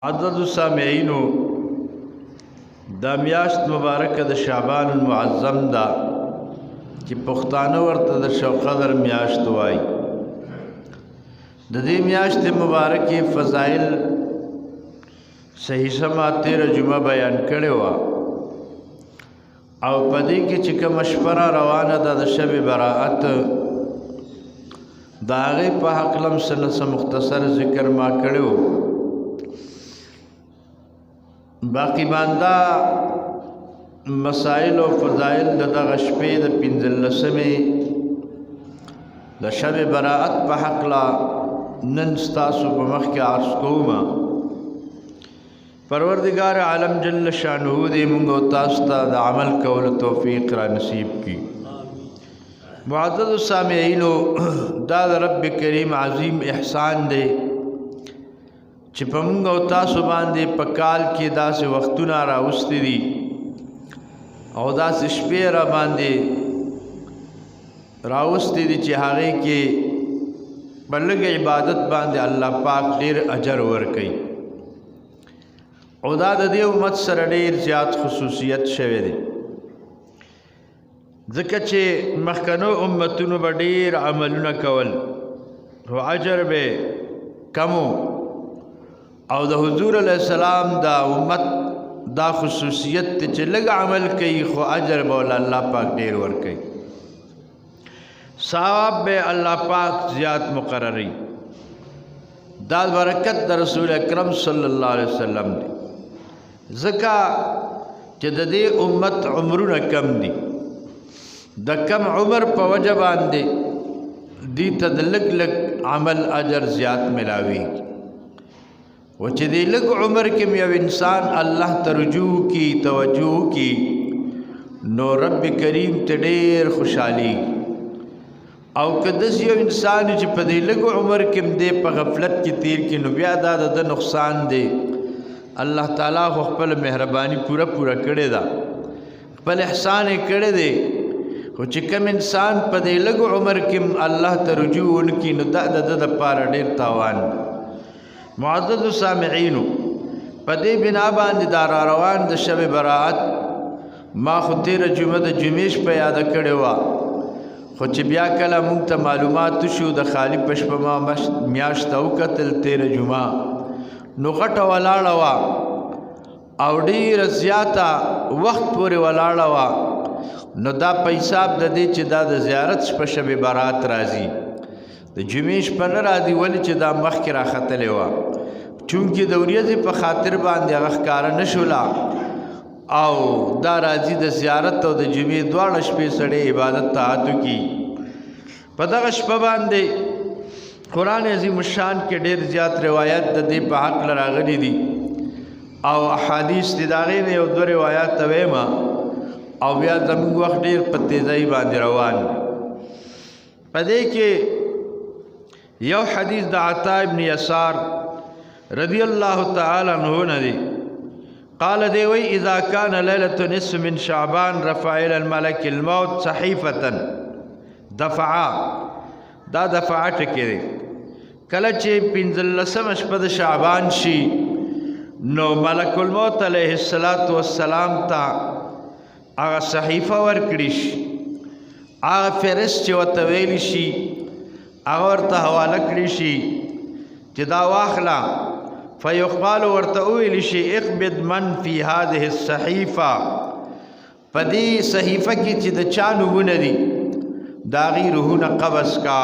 عدد السامعینو دا میاشت مبارکه د شعبان المعظم دا چې پښتانه ورته د شو قدر میاشت وای د دې میاشت مبارکه فضائل صحیح سما 13 جمعه بیان کړي وا او پدې کې چې کوم مشوره روانه ده د شب براءت دا غي په حق لم سره مختصر ذکر ما کړو باقی باندا مسائل و فضائل دغه شپې د 15مې د شب براءت په حق لا نن ستاسو په مخ کې عرض کوم پروردگار عالم جل شانه دې موږ او تاسو ته د عمل کول توفیق را نصیب کړي معزز السامعینو دا رب کریم عظیم احسان دی چې په موږ او تاسو باندې په کال کې داسې وختونه راوستي دي او داسې شپې را باندې راوستي دي چې هغه کې بلګ عبادت باندې الله پاک ډیر اجر ورکړي او دا د دې امت سره ډیر زیات خصوصیت شوی دی ځکه چې مخکنو امتونو به ډیر عملونه کول او اجر به کمو او د حضور علیہ السلام دا امت دا خصوصیت چې لږ عمل کوي خو اجر به الله پاک ډیر ورکوي ثواب به الله پاک زیات مقرري دا برکت د رسول اکرم صلی الله علیه وسلم دی ځکه چې د دې امت عمرونه کم دي د کم عمر په وجه باندې دې ته د لږ لږ عمل اجر زیات ملاوي و چې دې لږ عمر کې یو انسان الله ته رجوع کی توجه کی نو رب کریم ته ډېر خوشحالي او کله یو انسان چې په دې لږ عمر کې دې په غفلت کې تیر کې نو بیا دا د نقصان دی الله تعالی خپل مهرباني پورا کړی دا خپل احسان کړی دی خو چې کوم انسان په دې لږ عمر کې الله ته رجوع ونکي نو دا د پاره ډېر تاوان معزز سامعینو پدې بنا باندې دار روان د شب براءت ما خو 13 جمعه د جمیش په یاد کړي وا خو چې بیا کله مونږ ته معلومات شو د خالی پښپ ما میاشت او قتل 13 جمعه نو غټه ولاړه وا او ډیر زیاته وخت پورې ولاړه وا نو دا په حساب د دې چې دا د زیارت په شب براءت راځي د جمیش په نه راځي ولې چې دا مخ کې راختلې وا چونکې د ورځې په خاطر باندې هغه ښکارا نشولا او دا راځي د زیارت او د جمعې دواړه شپې سړی عبادت تعاتو کی په دغه شپه باندې قرآن عظیم الشان کې ډېر زیات روایت د دې په حق راغلي دي او احادیث د داغې نه یو دوه روایت وایم او بیا زموږ وخت ډېر په تیزی باندې روان په دې کې یو حدیث د عطا ابن یسار رضی الله تعالی عنہ ندی قال دی وی اذا كان ليله نصف من شعبان رفع الى الملك الموت صحيفه دفعا دا دفعات کې کله چې 15 شپه د شعبان شي نو ملک الموت علیه السلام ته هغه صحیفه ورکړي شي هغه فرشت چې وته ویل شي هغه ورته حواله کړي شي چې دا واخلا فیقال ورته ویل شي اقبض من فی هذه الصحیفه پدې صحیفه کې چې د چا نومونه دي دا غیرهونه قبض کا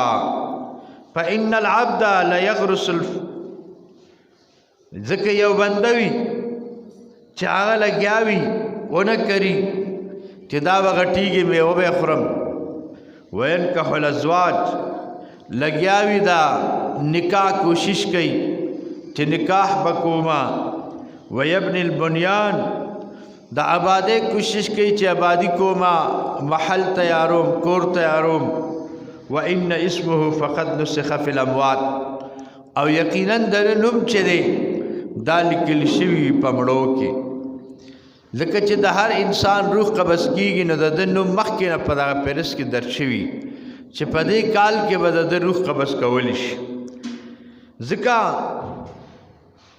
فإن العبد لا يغرس ذکر یو بندوي چې هغه لګیاوي ونه کری چې دا وغټیږي مې و به خرم وین که الازواج لګیاوی دا نکاح کوشش کئی چې نکاح بکوما ویبن البنیان دا آبادے کوشش کئی چې آبادی کوما محل تیاروم کور تیاروم وان اسمه فقد نسخ فی الاموات او یقینا در نوم چې دی دا لیکل شوی پمړو کې لکه چې د هر انسان روح قبض کیږي نو د نوم مخکې نه په دغه پرس کې درج شوی چې په دې کال کې به د روح قبض کول شي ځکه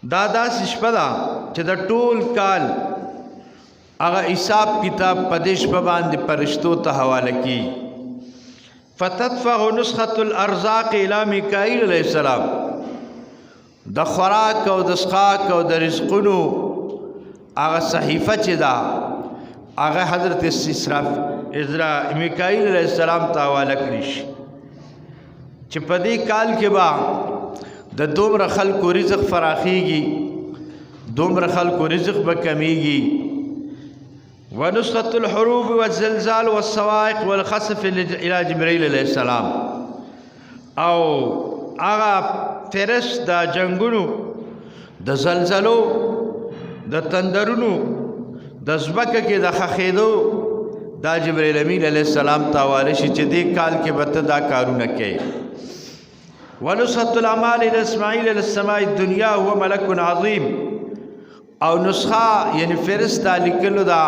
دا داسې شپه ده چې د ټول کال هغه حساب کتاب په دې شپه باندې فرشتو ته حواله کیږي. فتدفع نسخة الارزاق الى میکائیل علیہ السلام. د خوراک او د اسقاق او د رزقونو هغه صحیفه چې ده هغه حضرت میکائیل علیہ السلام ته حواله کړي شي چې په دې کال کې به د دومره خلکو رزق فراخیږي، دومره خلکو رزق به کمیږي. ونسخة الحروب والزلزال والصواعق والخسف الى جبرائیل علیہ السلام. او هغه فرشت د جنگونو د زلزلو د تندرونو د ځمکه کې د خخېدو دا جبرائیل امین علیہ السلام ته حواله شي چې دې کال کې به ته دا کارونه کوي. ونسخة الاعمال الى اسماعیل الى السماء الدنیا هو ملک عظیم. او نسخه یعنی فرست دا لیکلو دا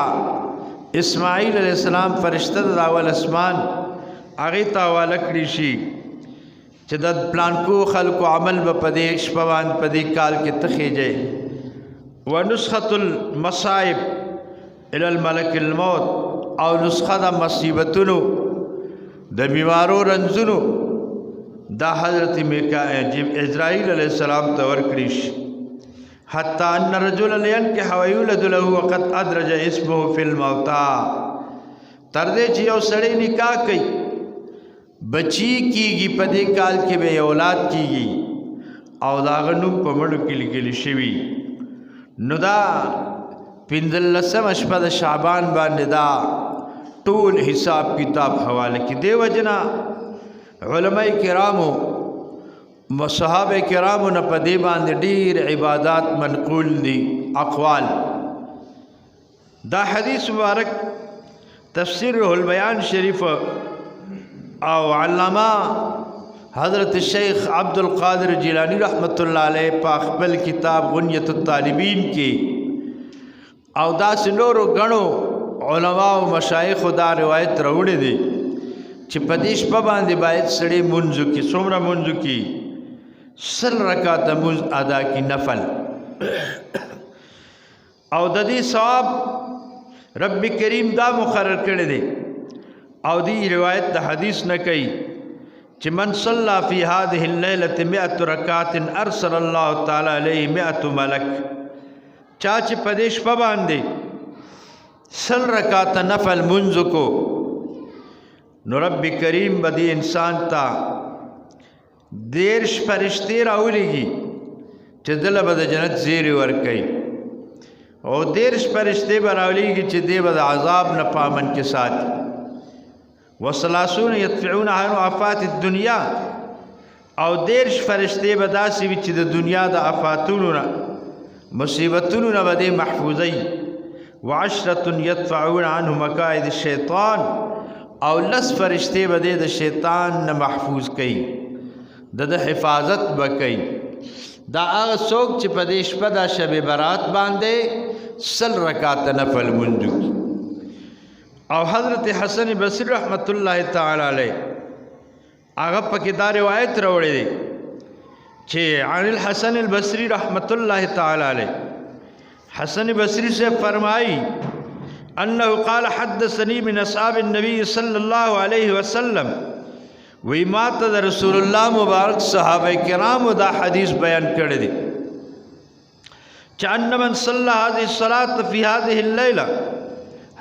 اسماعیل علیہ السلام فرشته د اول اسمان هغه ته حواله کړي شي چې د پلانکو خلکو عمل به په دې شپه باندې په دې کال کې تخېږي. ونسخة المصائب الى الملک الموت. او نسخه د مصیبتونو د بیمارو رنځونو دا حضرت عزرائیل علیہ السلام ته ورکړي شي. حتی ان رجل ينكح ويولد له وقد ادرج اسمه في الموتى. تر دې چې یو سړی نکاح کوي بچی کیږي په دې کال کې به اولاد کیږي او دا غنوم په مړو کې لیکل شوی. نو دا 15 شپه د شعبان باندې دا ټول حساب کتاب حواله کې. دی وجنا علماء کرامو صحابه کرامو نه په دې باندې ډیر عبادت منقول دي اقوال. دا حدیث مبارک تفسیر روح البیان شریف او علامہ حضرت الشیخ عبد القادر جیلانی رحمت اللہ علیہ په خپل کتاب غنیت الطالبین کې او داسې نورو غنو علماء او مشایخ دا روایت راوړي دي چې په دې شپه باندې باید سړی منځ کې څومره منځ کې 100 رکعات منځ ادا کی نفل او د دې ثواب رب کریم دا مقرر کړی دی. او دی روایت د حدیث نه کوي چې من صلى في هذه الليله 100 رکعات ارسل الله تعالی علیه 100 ملک. چا چې په دې شپه باندې 100 رکعات نفل منځ کو نو رب کریم به دې انسان ته 10 فرشتي راولېږي چې دله به د جنت زیری ورکوي او 10 فرشتي به راولېږي چې دې به د عذاب نه پامن کې ساتي. وثلاثون يدفعون عن آفات الدنيا. او 10 فرشتي به داسې وي چې د دنیا د آفاتونو نه مصیبتونو نه به دې محفوظوي. وعشرة يدفعون عنه مكائد الشیطان. او 10 فرشتي به دې د شیطان نه محفوظ کوي د حفاظت به کوي. دا هغه څوک چې په دې شپه د شب برات باندې 100 رکعات نفل منځ کوي. او حضرت حسن بصری رحمت الله تعالی علیہ هغه پکې دا روایت راوړی دی چې عن الحسن البصری رحمت الله تعالی علیہ حسن بصری سے فرمائی انه قال حدثني من اصحاب النبي صلی الله علیه وسلم. وی ما ته رسول الله مبارک صحابه کرام دا حدیث بیان کړی دی چې ان من صلى هذه الصلاه في هذه الليله.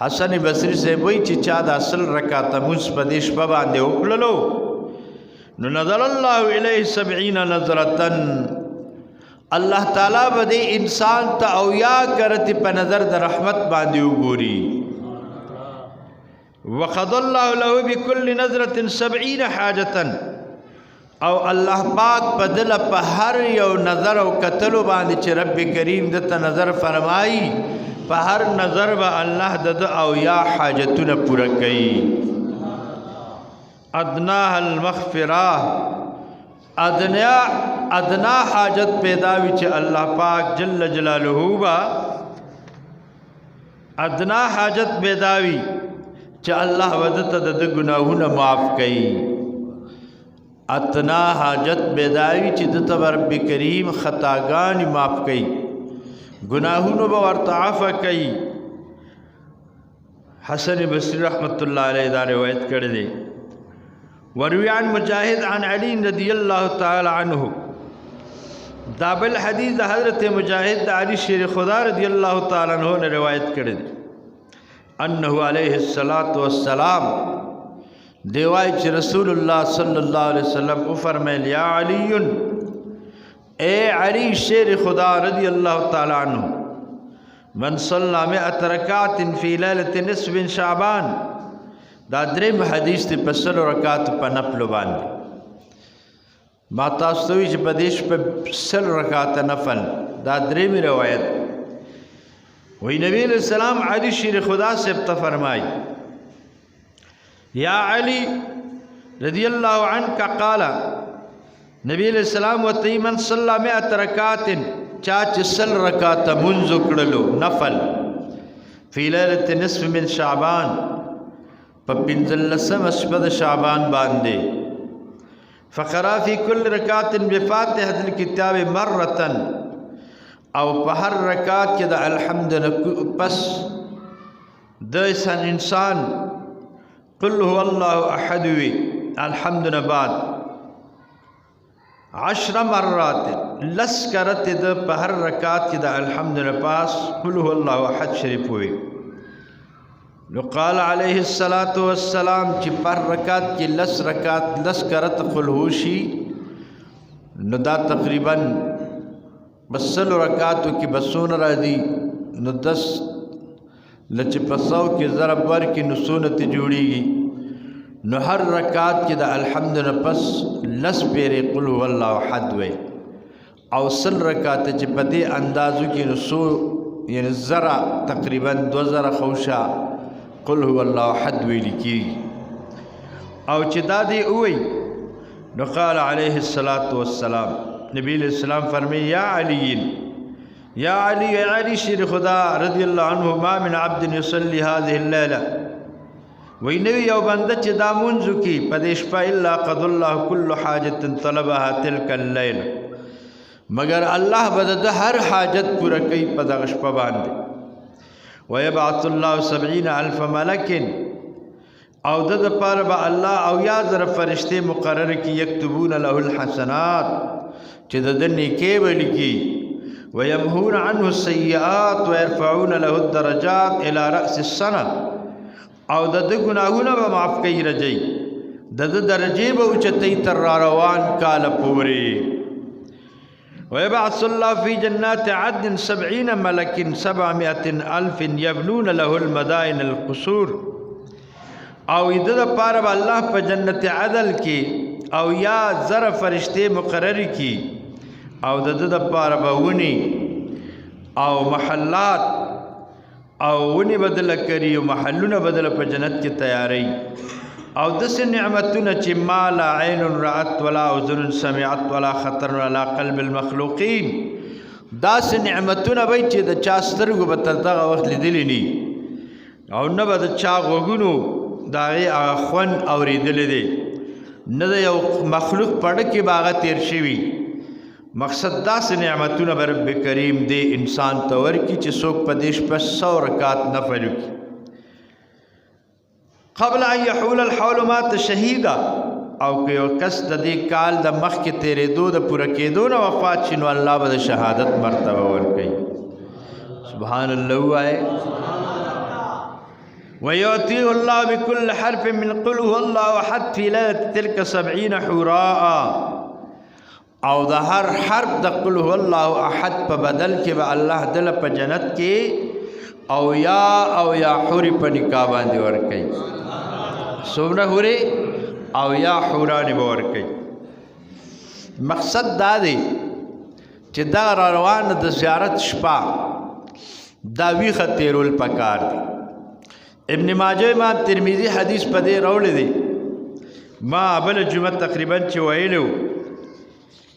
حسن بصری سے وی چې چا د 100 رکعات مونږ په دې شپه باندې وکړلو نو نظر الله الیه 70 نظره. الله تعالی به دې انسان ته او یا کرتی په نظر د رحمت باندې وګوري. وقضى الله له بكل نظره 70 حاجه. او الله پاک بدل په هر یو نظر او کتلو باندې چې رب کریم دته نظر فرمایي په هر نظر به الله د او یا حاجتونه پوره کوي. ادناها المغفره. ادنا حاجت پیدا وی چې الله پاک جل جلاله با ادنا حاجت پیدا وی چې الله ودته د ګناهونه معاف کړي. اتنا حاجت بیداوی چې د ته رب کریم خطاګانې معاف کړي گناهونو به ورته عفو کوي. حسن بصری رحمت الله علیه دا روایت کړی دی. وروي عن مجاهد عن علي رضی الله تعالی عنه، دا بل حدیث د حضرت مجاهد د علی شیر خدا رضی الله تعالی عنہ نے روایت کړی دی. انه علیه الصلاۃ والسلام دیوای چې رسول الله صلی الله علیه وسلم او فرمایل یا علی، اے علی شیر خدا رضی الله تعالی عنہ، من صلى 100 رکعات فی لیلۃ نصف شعبان، دا دریم حدیث ته په 100 رکعات په نفل باندې ما تاسو ته چې په دیش په 100 رکعات نفل، دا دریم روایت وی نبی علیہ السلام علی شیر خدا سے فرمائی یا علی رضی اللہ عنہ قال، نبی علیہ السلام وتی من صلی 100 رکعات چاچ 100 رکعات منذ کړلو نفل فی لیلۃ نصف من شعبان په 15 شپه د شعبان باندې، فقرا فی کل رکعت بفاتحة الکتاب مرة، او په هر رکعت کې د الحمد پس د انسان قل هو الله احد وی الحمد بعد 10 مرات لس کرت د په هر رکعت کې د الحمد پاس قل هو الله احد شریف وی. نو قال علیہ الصلاۃ والسلام چې پر رکعت کې لس کرت قل هو شي، نو دا تقریبا بسل رکعاتو کې بسون راځي، نو 10 لچ پساو کې ضرب ورکې نو سنت جوړیږي. نو هر رکعت کې د الحمد نه پس لس پیرې قل هو الله احد وی، او سل رکعت چې په دې اندازو کې نو سو یعنی زرا تقریبا 2000 خوشا قل هو الله احد ویل کېږي. او چې دا دی وی نو قال علیه الصلاۃ والسلام، نبی علیہ السلام فرمائے یا علی، یا علی، یا علی شیر خدا رضی اللہ عنہ، ما من عبد یصلی هذه الليلة، وی نوی یو بنده چې دا منځو کې په دې شپه الا قضى الله كل حاجة طلبها تلك الليلة، مگر الله به د هر حاجت پوره کوي په دغه شپه باندې. ويبعث الله 70,000 ملک، او د پاره به الله او یا زر فرشته مقرر کی یكتبون له الحسنات، چې د نیکی ولیکي، ويمحون عنه السیئات ويرفعون له الدرجات الى رأس السنه، او د ګناهونه به معاف کوي رجي، د درجه به اوچتې تر روان کال پوري. ويبعث الله في جنات عدن 70 ملك 700,000 يبنون له المدائن القصور، او د پاره به الله په جنت عدل کې او یا زر فرشته مقرر کی، او د پاره به ونی او محلات او ونی بدل کری او محلونه بدل په جنت کې تیاری، او دس نعمتونه چې ما لا عین رأت ولا اذن سمعت ولا خطر ولا قلب المخلوقین، داس نعمتونه به چې د چا سترګو به تر دغه وخت لیدلی ني، او نه به د چا غوږونو داغه اخوان اوریدل دي، نه د یو مخلوق پړه کې باغ تیر شوی. مقصد داس نعمتونه به رب کریم دې انسان تور کی چې څوک په دیش په 100 رکعات نفل وکړي. قبل ان يحول الحول مات شهيدا، او که یو کس د دې کال د مخ کې تیرې دو د پوره کېدو نه وفات شنو الله به د شهادت مرتبه ورکړي. سبحان الله وای. ويؤتيه الله بكل حرف من قل هو الله احد في ليله تلك 70 حراء، او د هر حرف د قل هو الله احد په بدل کې به الله دل په جنت کې او یا حوري په نکاح باندې ورکړي، څومره حوري او یا حورانې به ورکړي. مقصد دا دی چې دا روان د زیارت شپه دا ویښه تیرول پکار دی. ابن ماجه امام ترمذی حدیث په دې راوړی دی، ما بل جمعه تقریبا چې ویلو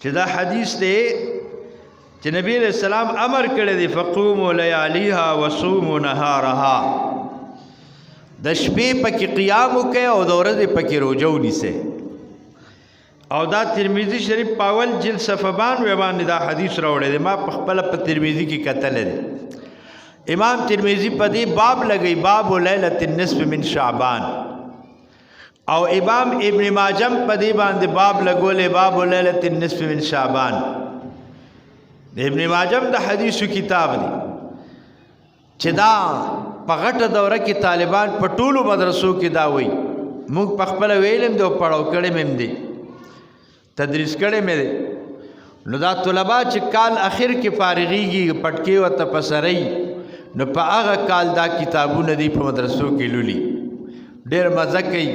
چې دا حدیث دی چې نبی علیہ السلام امر کړی دی فقوموا لیالیها وصوموا نهارها، د شپې پکې قیام وکړئ او د ورځې پکې روزه ونیسئ. او دا ترمذی شریف پاول جلد صفحه 92 باندې دا حدیث راوړی دی. ما په خپل په ترمذی کې کتل دی. امام ترمذی په دې باب لګی باب لیلۃ النصف من شعبان، او امام ابن ماجه په دې باندې باب لګولې باب لیلۃ النصف من شعبان. ابن ماجه د حدیثو کتاب دی چې دا په غټه دوره کې طالبان په ټولو مدرسو کې دا وایي. موږ په خپل ویلم دی او پړاو کړی مې دی، تدریس کړی مې دی. نو دا طلبا چې کال اخر کې فارغیږي پټکې ورته پسرئ، نو په هغه کال دا کتابونه دی په مدرسو کې لولي، ډېر مزه کوي.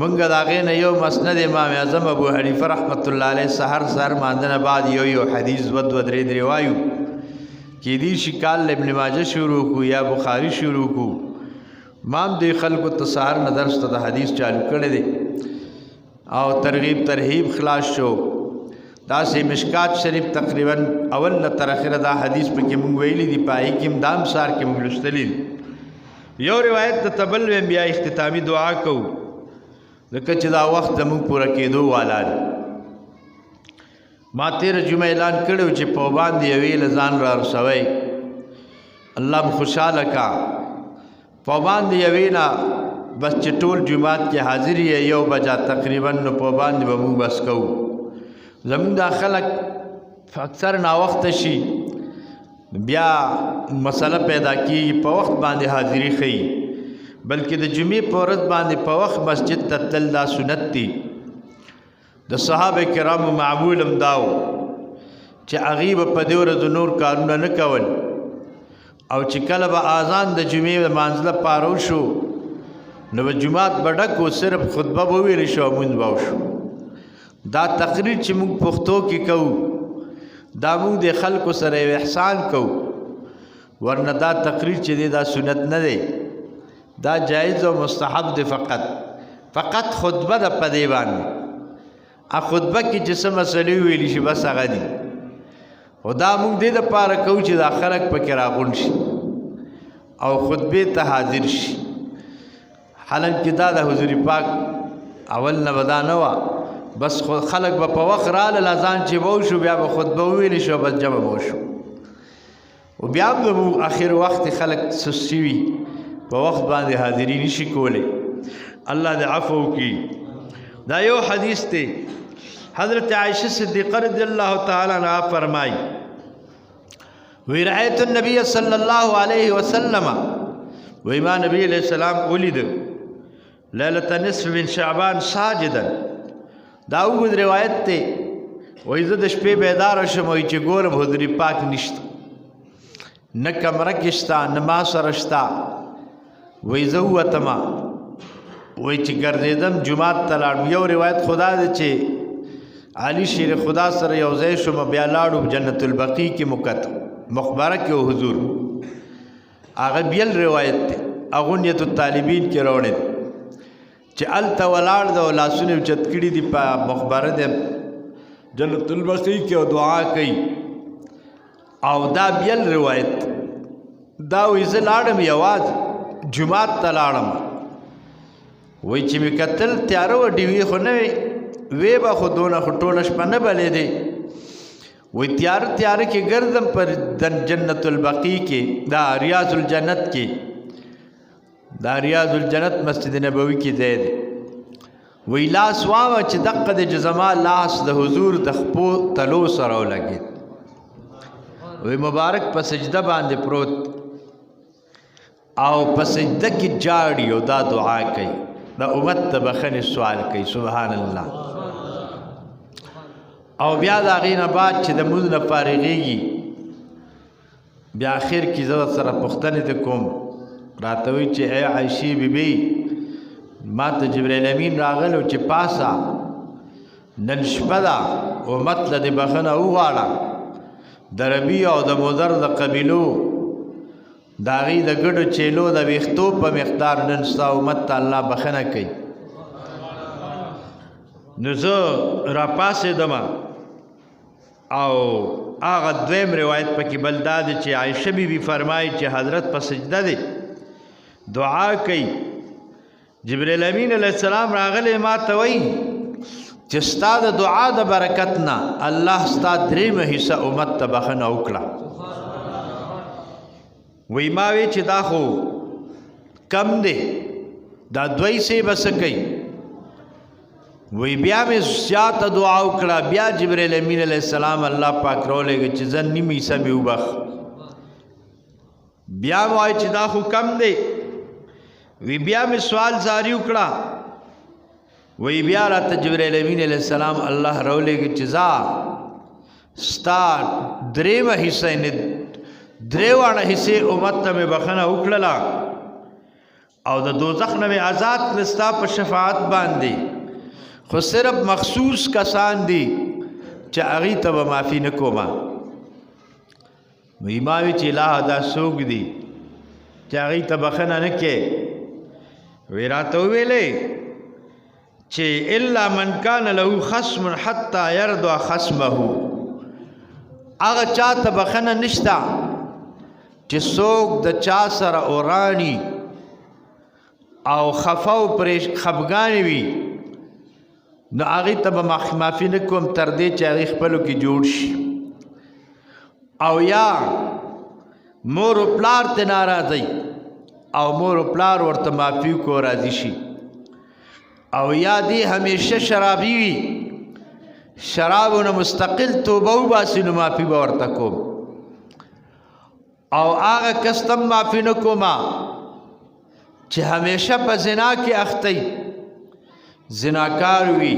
مونږ د هغې نه یو مسند امام اعظم ابو حنیفه رحمت الله علیه سحر مانځنه بعد یو حدیث دوه درې درې وایو. کیدای شي کال ابن ماجه شروع کو یا بخاری شروع کو. مام دې خلکو ته سحر نه درس ته د حدیث چالو کړی دی او ترغیب ترهیب خلاص شو. داسې مشکات شریف تقریبا اول نه تر اخره دا حدیث پکې مونږ ویلي دي، پای کې دام سار کې مونږ لوستلی دي. یو روایت د تبل بیا اختتامی دعا کوو ځکه چې دا وخت زموږ پوره کېدو والا دی. ما تېره جمعه اعلان کړی و چې په باندې یوې له ځان را رسوئ، الله به خوشحاله کا. په باندې یوې نه بس چې ټول جمعات کې حاضر یې 1 بجه تقریبا، نو په باندې به مونږ بس کوو. زمونږ دا خلک اکثر ناوخته شي بیا مسله پیدا کېږي، په وخت باندې حاضري ښیي. بلکې د جمعې په ورځ باندې په وخت مسجد ته تلل دا سنت دی. د صحابه کرامو معمول هم دا و چې هغوی به په دې ورځو نور کارونه نه کول، او چې کله به اذان د جمعې لمانځله پارو شو نو به جومات به ډک و، صرف خطبه به وویل شو او مونځ به وشو. دا تقریر چې موږ پښتو کې کوو دا موږ د خلکو سره یو احسان کوو، ورنه دا تقریر چې دی دا سنت نه دی، دا جایز او مستحب دی. فقط خطبه د په دې باندې خطبه کې چې څه مسلې ویلی شي بس هغه دي. خو دا موږ دې دپاره کوو چې دا خلک پکې راغونډ شي او خطبې ته حاضر شي. حالانکې دا د حضور پاک اول نه به دا نه وه، بس خلک به په وخت راله اذان چې به وشو بیا به خطبه وویلی شو بس جمع به وشو. او بیا هم زموږ اخر وخت خلک سست شوي په وخت باندې حاضري نشي کولی. الله دې عفو وکړي. دا یو حدیث دی. حضرت عائشہ صدیقہ رضی اللہ تعالی عنہ فرمائی وی رأیت النبی صلی اللہ علیہ وسلم وی ما نبی علیہ السلام ولید لیلۃ نصف من شعبان ساجدا. دا اوږد روایت دی. وی زه د شپې بیدار شم وی چې ګورم حضور پاک نشته، نه کمره کې شته نه ما سره شته. وی زه ووتمه وی چې ګرځېدم جومات ته لاړم. یو روایت خدا دی چې علی شیر خدا سره یو ځای شوم، بیا لاړو جنت البقیع کې مکت مقبره کې و حضور. هغه بیل روایت دی، اغنیت الطالبین کې راوړی دی چې هلته ولاړ دی او لاسونه اوچت کړي دي په مقبره دی جنت البقیع کې او دعا کوي. او دا بیل روایت دا وی زه لاړم یوازې جومات ته لاړم. وی چې مې کتل تیاره وه ډیوې خو نه وې، وې به خو دونه خو ټوله شپه نه بلېدې. وی تیاره تیاره کې ګرځم پر جنت البقیع کې، دا ریاض الجنت کې، دا ریاض الجنت مسجد نبوي کې ځای دی. وی لاس وامه چې دقه د زما لاس د حضور د خپو تلو سره ولګېد. وی مبارک په سجده باندې پروت او په سجده کې جاړي او دا دعا کوي، دا امت ته بخښنې سوال کوي. سبحان الله. او بیا د هغې نه بعد چې د مونځ نه فارغېږي بیا اخر کې زه سره پوښتنې ته کوم، راته وایي چې ای عایشې بیبي ما ته جبرائیل امین راغلی چې پاسه نن شپه ده امت له دې بخښنه وغواړه، د ربیع او د مضر د قبیلو د هغې د ګډو چیلو د ویښتو په مقدار نن ستا امت ته الله بخښنه کوي. نو زه راپاڅېدم او هغه دویم روایت پکې بل دا دی چې عایشه بیبي فرمایي چې حضرت په سجده دی دعا کوي. جبرائیل امین علیه السلام راغلی ما ته وایي چې ستا د دعا د برکت نه الله ستا درېیمه حصه امت ته بخښنه وکړه. وی ما وی چې دا خو کم دی، دا دوی سې به څه کوي؟ وی بیا مې زیاته دعا وکړه، بیا جبرائیل امین علیه السلام الله پاک راولېږه چې زه نیم حصه مې وبخ. بیا مې وایي چې دا خو کم دی، وی بیا مې سوال زاری وکړه، وی بیا راته جبرائیل امین علیه السلام الله راولېږه چې ځه ستا درېیمه حصه یعنې درې واړه حصې امت ته مې بخښنه وکړله او د دوزخ نه مې آزاد کړه ستا په شفاعت باندې. خو صرف مخصوص کسان دي چې هغې ته به معافي نه کومه. وی ما وی چې الهه دا څوک دي چې هغې ته بخښنه نه کوې؟ وی راته وویلې چې الا من کان له خصم حتی یرضى خصمه، هغه چا ته بخښنه نشته چې څوک د چا سره اورانی او خفه او خفګانې وي، نو هغې ته به معافي نه کوم تر دې چې هغې خپلو کې جوړ شي. او یا مور و پلار ته ناراضی او مور و پلار ورته معافي کو راضي شي. او یا دی همیشه شرابی وي، شرابونه مستقل توبه وباسي نو معافي به ورته کوم. او هغه کس ته معافي نه کومه چې همیشه په زنا کې اختی، زناکار وي،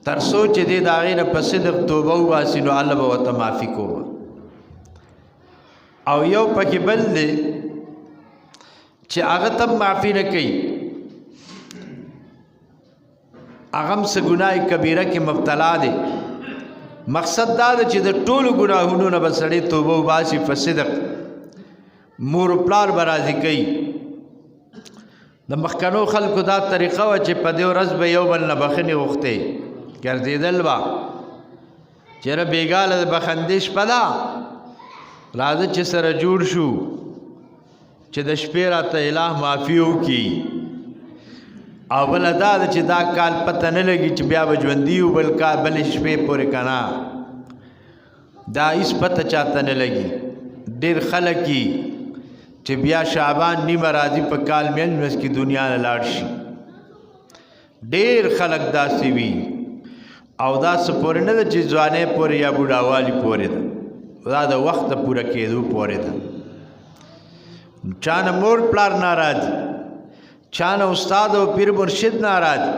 تر څو چې دی د هغې نه په صدق توبه وباسي نو الله به ورته معافي کومه. او یو پکې بل دی چې هغه ته معافي نه کوي، هغه هم څه ګناه کبیره کې مبتلا دی. مقصد دا ده چې د ټولو ګناهونو نه به سړی توبه وباسي په صدق، مور و پلار به راضي کوي. د مخکنو خلکو دا طریقه وه چې په دې ورځ به یو بل نه بخښنې غوښتې ګرځېدل به چې یاره بېګاله د بخندې شپه ده، راځه چې سره جوړ شو چې د شپې راته اله معافي وکړي. او بله دا ده چې دا کال پته نه لګي چې بیا به ژوندي یو بلې شپې پورې که نه، دا هېڅ پته چاته نه لګي. ډېر خلک یي چې بیا شعبان نیمه راځي په کال میاشت کې دنیا نه لاړ شي. ډېر خلک داسې وي او داسې پورې نه ده چې ځوانۍ پورې یا بوډاوالي پورې ده، دا د وخت د پوره کېدو پورې ده. چا نه مور پلار ناراضي، چا نه استاد او پیر مرشد ناراضي،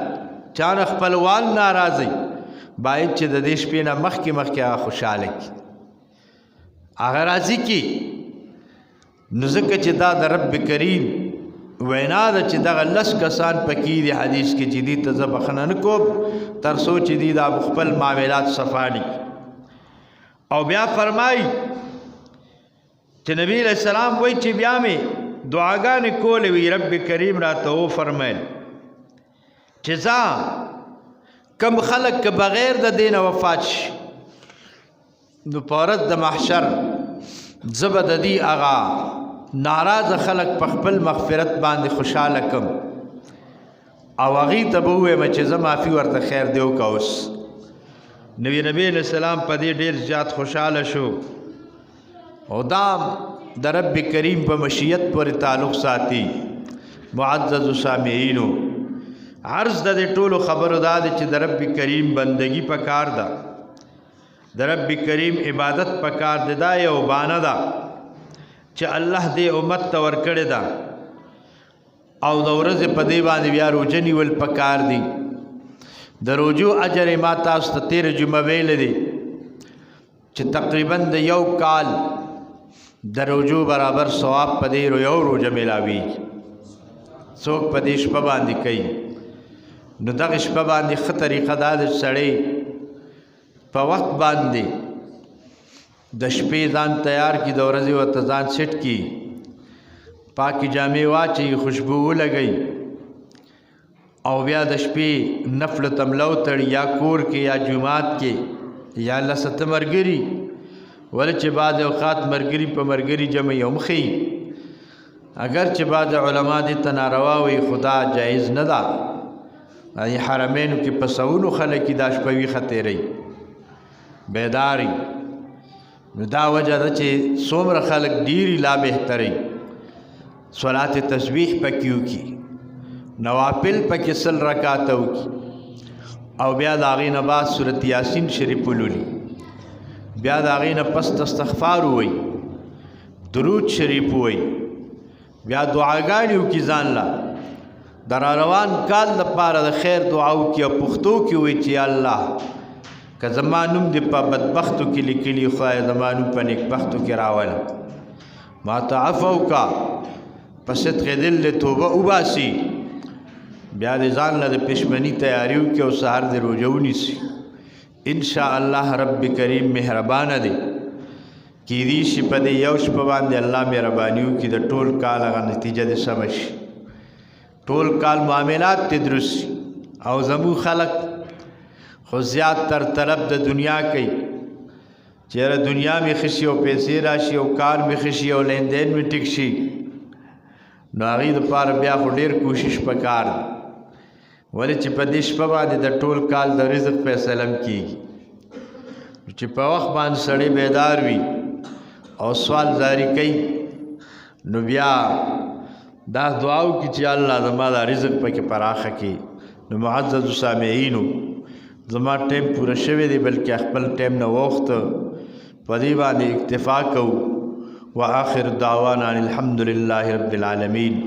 چا نه خپلوان ناراضي، باید چې د دې شپې نه مخکې هغه خوشحاله کړي، هغه راضي کړي. نو ځکه چې دا د رب کریم وینا ده چې دغه 10 کسان پکې دي حدیث کې چې دې ته زه بخښنه نه کوم تر څو چې دې دا خپل معاملات صفا کړي. او بیا فرمایي چې نبی علیہ السلام وایي چې بیا مې دعاګانې کولې وي، رب کریم راته وفرمیل چې ځه کم خلک که بغیر د دې نه وفات شي نو په ورځ د محشر زه به د دې هغه ناراضه خلک په خپل مغفرت باندې خوشحاله کم او هغې ته به ووایم چې زه معافي ورته خیر دی وکړه. اوس نبی علیہ السلام په دې ډېر زیات خوشحاله شو. او دا د رب کریم په مشیت پورې تعلق ساتي. معزز سامعینو، عرض د دې ټولو خبرو دا دی چې د رب کریم بندگی پکار ده، د رب کریم عبادت پکار ده. دا یو بانه ده چې الله دې امت ته ورکړې ده او د ورځې په دې باندې بیا روژه نیول پکار دي. د روژو اجر ما تاسو ته تېره جمعه ویلی دی چې تقریبا د یو کال د روژو برابر ثواب په دې یو روژه میلاویږي. څوک په دې شپه باندې کوي نو دغه شپه باندې ښه طریقه دا ده چې سړی په وخت باندې د شپې ځان تیار کړي، د ورځې ورته ځان سیټ کړي، پاکې جامې واچوي، خوشبو ولګوي او بیا د شپې نفل تملو تړي، یا کور کې یا جومات کې یا لسته ملګري، ولې چې بعض اوقات ملګري په ملګري جمع هم ښیي. اگر چې بعض علما دې ته ناروا وایي خدا جایز نه ده، ای حرمینو کې په سونو خلک دا شپه ویښه تیری بیداری نو دا وجه ده چې څومره خلک ډیری لا بهتري صلات تسبیح پکې وکړي نوافل پکې 100 رکعات وکړي او بیا د هغې نه بعد سورت یاسین شریف ولولي بیا د هغې نه پس استغفار ووایي درود شریف ووایي بیا دعاګانې وکړي ځان له د روان کال لپاره د خیر دعا وکړي او پښتو کې ووایي چې الله که زما نوم دې په بدبختو کې لیکلي خدای زما نوم په نیکبختو کې راوله ما ته عفو کا په صدق دل دې توبه وباسي بیا دې ځان له د پښمني تیاری وکړي او سهار دې روژه ونیسي انشاء الله رب کریم مهربانه دی کیدی شي په دې یو شپه باندې الله مهرباني وکړي د ټول کال هغه نتیجه دې سمه شي ټول کال معاملات دې درست شي او زموږ خلک خو زیات تر طرف د دنیا کوي چیرې دنیا می خشي او پیسې راشي او کار می خشي او لین دین می ټیک شي نو هغې دپاره بیا خو ډېر کوشش پکار دی ولې چې په دې شپه باندې د ټول کال د رزق فیصله هم کېږي چې په وخت باندې سړی بیدار وي او سوال جاری کوي نو بیا دا دعا وکړي چې الله زما دا رزق پکې پراخه کړي نو معززو سامعینو زما ټیم پوره شوی دی بلکې خپل ټیم نه وخت په دې باندې اکتفا کوو وآخر دعوانا الحمد لله رب العالمین